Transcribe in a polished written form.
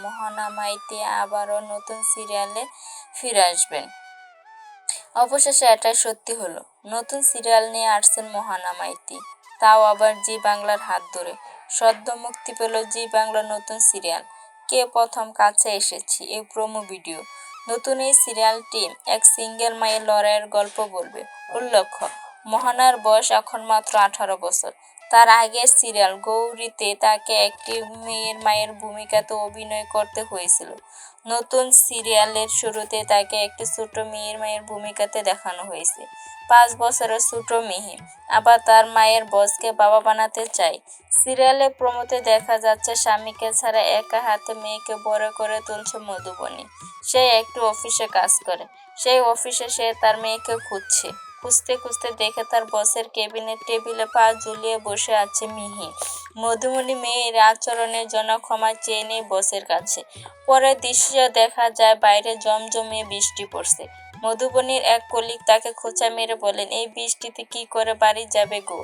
মোহনা মাইতি আবারও নতুন সিরিয়ালে ফিরে আসবেন। অবশেষে এটাই সত্যি হলো, নতুন সিরিয়াল নিয়ে আসছেন মোহনা মাইতি, তাও আবার জি বাংলার হাত ধরে। সদ্য মুক্তি পেল জি বাংলার নতুন সিরিয়াল কে প্রথম কাছে এসেছি এই প্রোমো ভিডিও। নতুন এই সিরিয়ালটি এক সিঙ্গেল মায়ের লড়াইয়ের গল্প বলবে। উল্লেখ্য, মোহনার বয়স এখন মাত্র 18 বছর। তার আগের সিরিয়াল গৌরীতে তাকে একটি মেয়ের মায়ের ভূমিকাতে অভিনয় করতে হয়েছিল। নতুন সিরিয়ালের শুরুতে তাকে একটি ছোট মেয়ের মায়ের ভূমিকাতে দেখানো হয়েছে। 5 বছরের ছোট মেয়ে আবার তার মায়ের বসকে বাবা বানাতে চায়। সিরিয়ালের প্রোমোতে দেখা যাচ্ছে স্বামীকে ছাড়া একা হাতে মেয়েকে বড় করে তুলছে মধুবনী। সে একটু অফিসে কাজ করে। সেই অফিসে সে তার মেয়েকে খুঁজছে। খুঁজতে খুঁজতে দেখে তার বসের কেবিনের টেবিলে পা ঝুলিয়ে বসে আছে মিহি। মধুবনী মেয়ের আচরণের জন্য ক্ষমা চেয়ে নেয় বসের কাছে। পরের দৃশ্য দেখা যায় বাইরে জমজমিয়ে বৃষ্টি পড়ছে। মধুবনীর এক কলিগ তাকে খোঁচা মেরে বলেন, এই বৃষ্টিতে কি করে বাড়ি যাবে গো।